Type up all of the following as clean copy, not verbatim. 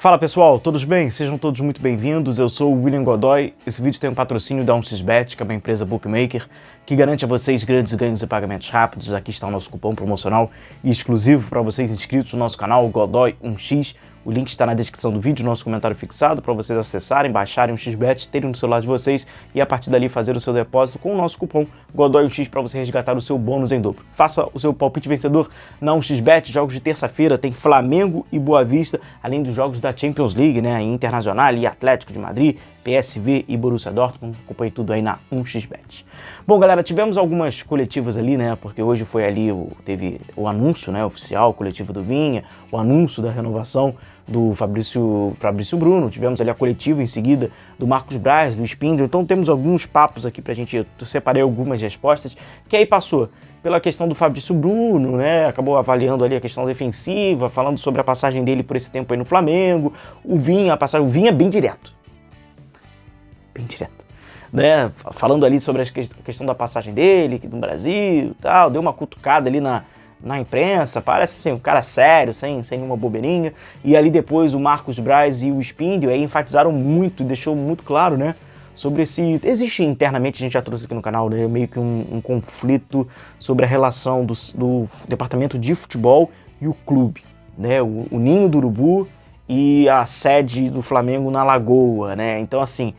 Fala pessoal, todos bem? Sejam todos muito bem-vindos, eu sou o William Godoy. Esse vídeo tem um patrocínio da 1xBet, que é uma empresa bookmaker, que garante a vocês grandes ganhos e pagamentos rápidos. Aqui está o nosso cupom promocional e exclusivo para vocês inscritos no nosso canal, Godoy1x. O link está na descrição do vídeo, nosso comentário fixado, para vocês acessarem, baixarem o XBet, terem no celular de vocês e a partir dali fazer o seu depósito com o nosso cupom Godoy1x para você resgatar o seu bônus em dobro. Faça o seu palpite vencedor na 1xBet, jogos de terça-feira, tem Flamengo e Boa Vista, além dos jogos da Champions League, né, Internacional e Atlético de Madrid, PSV e Borussia Dortmund. Acompanhe tudo aí na 1xBet. Bom, galera, tivemos algumas coletivas ali, né, porque hoje foi ali, teve o anúncio, né, oficial, coletivo do Vinha, o anúncio da renovação do Fabrício Bruno, tivemos ali a coletiva em seguida do Marcos Braz, do Spindler, então temos alguns papos aqui pra gente, eu separei algumas respostas, que aí passou pela questão do Fabrício Bruno, né, acabou avaliando ali a questão defensiva, falando sobre a passagem dele por esse tempo aí no Flamengo, o Vinha bem direto, né, falando ali sobre a questão da passagem dele aqui no Brasil e tal, deu uma cutucada ali na imprensa, parece assim, um cara sério, sem nenhuma bobeirinha, e ali depois o Marcos Braz e o Spindler aí enfatizaram muito, deixou muito claro, né, sobre existe internamente, a gente já trouxe aqui no canal, né, meio que um conflito sobre a relação do departamento de futebol e o clube, né, o Ninho do Urubu e a sede do Flamengo na Lagoa, né, então assim,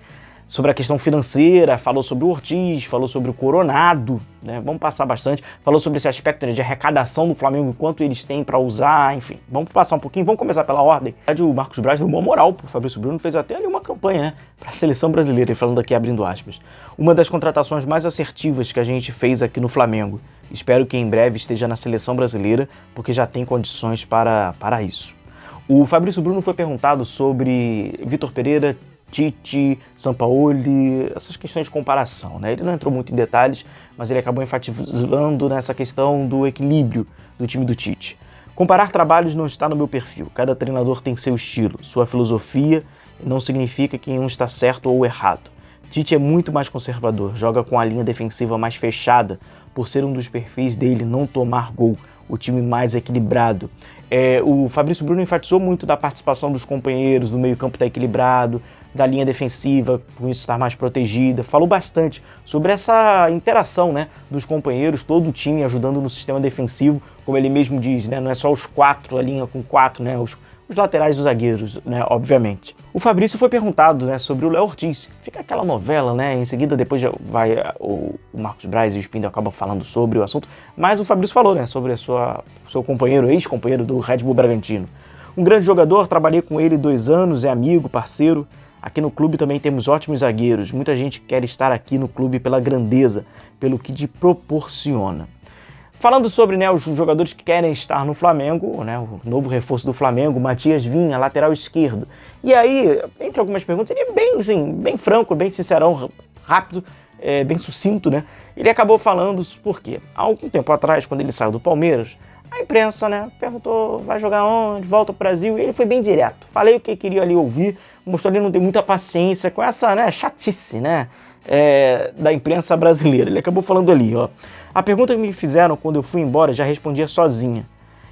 sobre a questão financeira, falou sobre o Ortiz, falou sobre o Coronado, né? Vamos passar bastante, falou sobre esse aspecto, né, de arrecadação do Flamengo, quanto eles têm para usar, enfim. Vamos passar um pouquinho, vamos começar pela ordem. O Marcos Braz deu uma moral pro Fabrício Bruno, fez até ali uma campanha, né, para a seleção brasileira, falando aqui, abrindo aspas. Uma das contratações mais assertivas que a gente fez aqui no Flamengo. Espero que em breve esteja na seleção brasileira, porque já tem condições para isso. O Fabrício Bruno foi perguntado sobre Vitor Pereira, Tite, Sampaoli, essas questões de comparação, né? Ele não entrou muito em detalhes, mas ele acabou enfatizando nessa questão do equilíbrio do time do Tite. Comparar trabalhos não está no meu perfil. Cada treinador tem seu estilo, sua filosofia, e não significa que um está certo ou errado. Tite é muito mais conservador, joga com a linha defensiva mais fechada, por ser um dos perfis dele não tomar gol, o time mais equilibrado. O Fabrício Bruno enfatizou muito da participação dos companheiros, do meio-campo estar equilibrado, da linha defensiva, com isso estar mais protegida. Falou bastante sobre essa interação, né, dos companheiros, todo o time ajudando no sistema defensivo, como ele mesmo diz, né, não é só os quatro, a linha com quatro, né, os laterais dos zagueiros, né, obviamente. O Fabrício foi perguntado, né, sobre o Léo Ortiz. Fica aquela novela, né, em seguida depois vai o Marcos Braz e o Spindler acabam falando sobre o assunto, mas o Fabrício falou, né, sobre seu companheiro, ex-companheiro do Red Bull Bragantino. Um grande jogador, trabalhei com ele 2 anos, é amigo, parceiro. Aqui no clube também temos ótimos zagueiros. Muita gente quer estar aqui no clube pela grandeza, pelo que te proporciona. Falando sobre, né, os jogadores que querem estar no Flamengo, né, o novo reforço do Flamengo, Matias Vinha, lateral esquerdo. E aí, entre algumas perguntas, ele é bem, assim, bem franco, bem sincerão, rápido, bem sucinto, né? Ele acabou falando por quê? Há algum tempo atrás, quando ele saiu do Palmeiras, a imprensa, né, perguntou, vai jogar onde, volta pro Brasil, e ele foi bem direto. Falei o que queria ali ouvir, mostrou ali não ter muita paciência com essa, né, chatice, né, da imprensa brasileira. Ele acabou falando ali, ó. A pergunta que me fizeram quando eu fui embora, já respondia sozinha.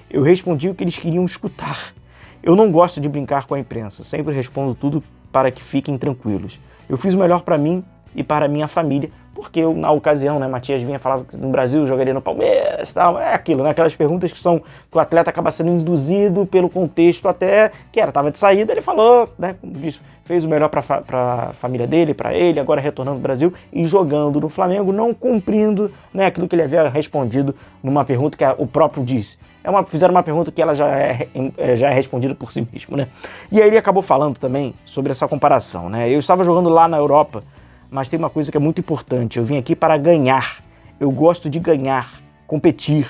Eu respondi o que eles queriam escutar. Eu não gosto de brincar com a imprensa, sempre respondo tudo para que fiquem tranquilos. Eu fiz o melhor para mim e para a minha família, porque eu, na ocasião, né, Matias Vinha falava que no Brasil jogaria no Palmeiras, tal, é aquilo, né, aquelas perguntas que o atleta acaba sendo induzido pelo contexto até que estava de saída, ele falou, né, como disse, fez o melhor para a família dele, para ele, agora retornando ao Brasil e jogando no Flamengo, não cumprindo, né, aquilo que ele havia respondido numa pergunta que o próprio disse. Fizeram uma pergunta que ela já é respondida por si mesmo, né. E aí ele acabou falando também sobre essa comparação, né, eu estava jogando lá na Europa, mas tem uma coisa que é muito importante, eu vim aqui para ganhar, eu gosto de ganhar, competir.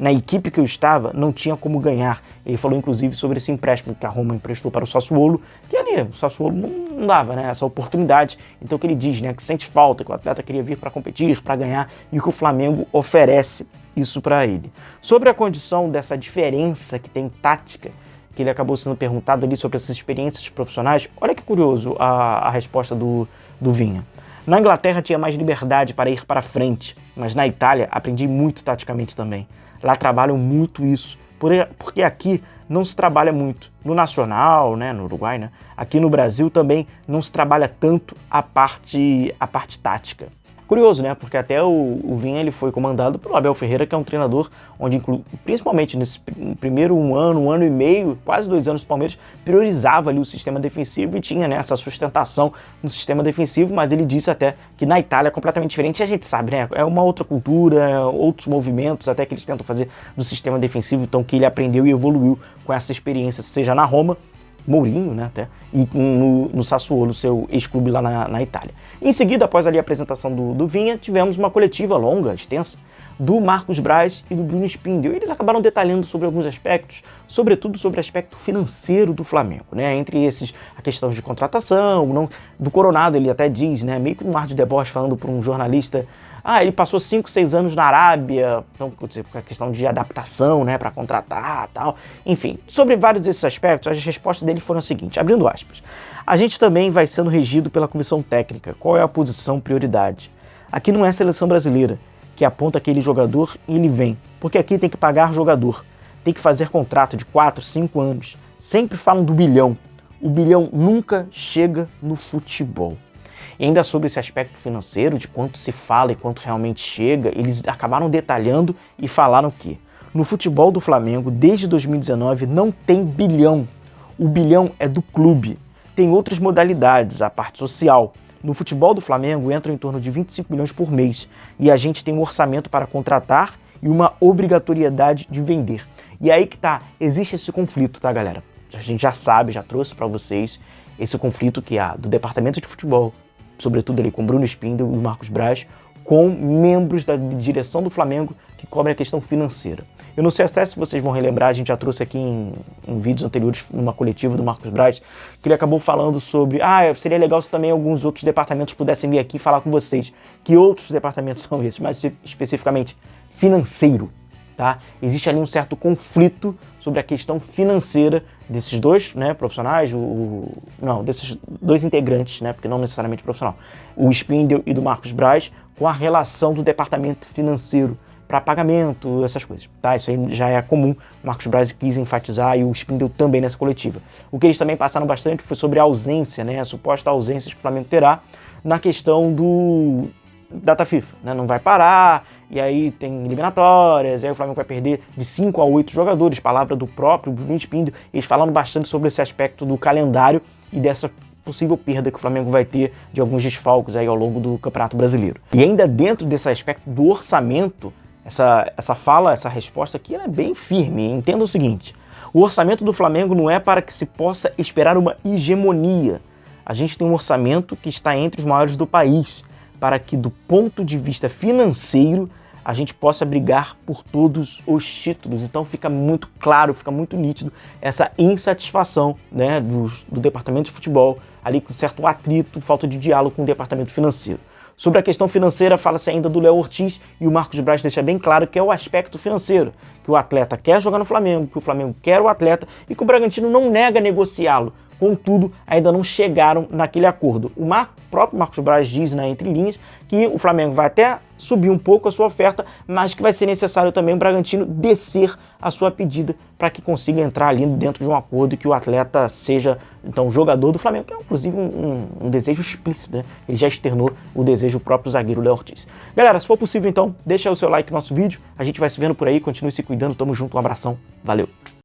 Na equipe que eu estava, não tinha como ganhar. Ele falou, inclusive, sobre esse empréstimo que a Roma emprestou para o Sassuolo, que ali, o Sassuolo não dava, né, essa oportunidade. Então, o que ele diz, né, que sente falta, que o atleta queria vir para competir, para ganhar, e que o Flamengo oferece isso para ele. Sobre a condição dessa diferença que tem tática, que ele acabou sendo perguntado ali sobre essas experiências profissionais, olha que curioso a resposta do Vinha. Na Inglaterra tinha mais liberdade para ir para frente, mas na Itália aprendi muito taticamente também. Lá trabalham muito isso, porque aqui não se trabalha muito. No Nacional, né, no Uruguai, né, aqui no Brasil também não se trabalha tanto a parte tática. Curioso, né? Porque até o Vinha ele foi comandado pelo Abel Ferreira, que é um treinador onde, principalmente nesse primeiro um ano e meio, quase 2 anos do Palmeiras, priorizava ali o sistema defensivo e tinha, né, essa sustentação no sistema defensivo, mas ele disse até que na Itália é completamente diferente, e a gente sabe, né? É uma outra cultura, outros movimentos até que eles tentam fazer do sistema defensivo, então que ele aprendeu e evoluiu com essa experiência, seja na Roma, Mourinho, né, até, e no Sassuolo, seu ex-clube lá na Itália. Em seguida, após ali a apresentação do Vinha, tivemos uma coletiva longa, extensa, do Marcos Braz e do Bruno Spindel. Eles acabaram detalhando sobre alguns aspectos, sobretudo sobre o aspecto financeiro do Flamengo, né, entre esses, a questão de contratação, do Coronado, ele até diz, né, meio que um ar de deboche falando para um jornalista, ele passou 5, 6 anos na Arábia, então, a questão de adaptação, né, para contratar, tal. Enfim, sobre vários desses aspectos, as respostas dele foram as seguintes, abrindo aspas. A gente também vai sendo regido pela comissão técnica. Qual é a posição prioridade? Aqui não é a seleção brasileira, que aponta aquele jogador e ele vem. Porque aqui tem que pagar jogador. Tem que fazer contrato de 4, 5 anos. Sempre falam do bilhão. O bilhão nunca chega no futebol. E ainda sobre esse aspecto financeiro, de quanto se fala e quanto realmente chega, eles acabaram detalhando e falaram que no futebol do Flamengo, desde 2019, não tem bilhão. O bilhão é do clube. Tem outras modalidades, a parte social. No futebol do Flamengo entram em torno de 25 milhões por mês e a gente tem um orçamento para contratar e uma obrigatoriedade de vender. E aí que tá, existe esse conflito, tá, galera? A gente já sabe, já trouxe para vocês esse conflito que há do departamento de futebol, sobretudo ali com Bruno Spindel e Marcos Braz, com membros da direção do Flamengo que cobrem a questão financeira. Eu não sei até se vocês vão relembrar, a gente já trouxe aqui em vídeos anteriores, numa coletiva do Marcos Braz, que ele acabou falando sobre, seria legal se também alguns outros departamentos pudessem vir aqui falar com vocês. Que outros departamentos são esses, mas especificamente financeiro, tá? Existe ali um certo conflito sobre a questão financeira desses dois, né, profissionais, desses dois integrantes, né, porque não necessariamente profissional, o Spindel e do Marcos Braz, com a relação do departamento financeiro para pagamento, essas coisas, tá? Isso aí já é comum, o Marcos Braz quis enfatizar e o Spindel também nessa coletiva. O que eles também passaram bastante foi sobre a ausência, né, a suposta ausência que o Flamengo terá na questão do data FIFA, né? Não vai parar, e aí tem eliminatórias, e aí o Flamengo vai perder de 5 a 8 jogadores, palavra do próprio Bruno Spindel. Eles falando bastante sobre esse aspecto do calendário e dessa possível perda que o Flamengo vai ter de alguns desfalques aí ao longo do Campeonato Brasileiro. E ainda dentro desse aspecto do orçamento, essa resposta aqui ela é bem firme. Entenda o seguinte, o orçamento do Flamengo não é para que se possa esperar uma hegemonia. A gente tem um orçamento que está entre os maiores do país, para que do ponto de vista financeiro a gente possa brigar por todos os títulos. Então fica muito claro, fica muito nítido essa insatisfação, né, do departamento de futebol, ali com certo atrito, falta de diálogo com o departamento financeiro. Sobre a questão financeira, fala-se ainda do Léo Ortiz e o Marcos Braz deixa bem claro que é o aspecto financeiro, que o atleta quer jogar no Flamengo, que o Flamengo quer o atleta e que o Bragantino não nega negociá-lo. Contudo, ainda não chegaram naquele acordo. O próprio Marcos Braz diz, né, entre linhas, que o Flamengo vai até subir um pouco a sua oferta, mas que vai ser necessário também o Bragantino descer a sua pedida para que consiga entrar ali dentro de um acordo e que o atleta seja, então, jogador do Flamengo, que é inclusive um desejo explícito, né? Ele já externou o desejo, o próprio zagueiro Léo Ortiz. Galera, se for possível, então, deixa aí o seu like no nosso vídeo, a gente vai se vendo por aí, continue se cuidando, tamo junto, um abração, valeu!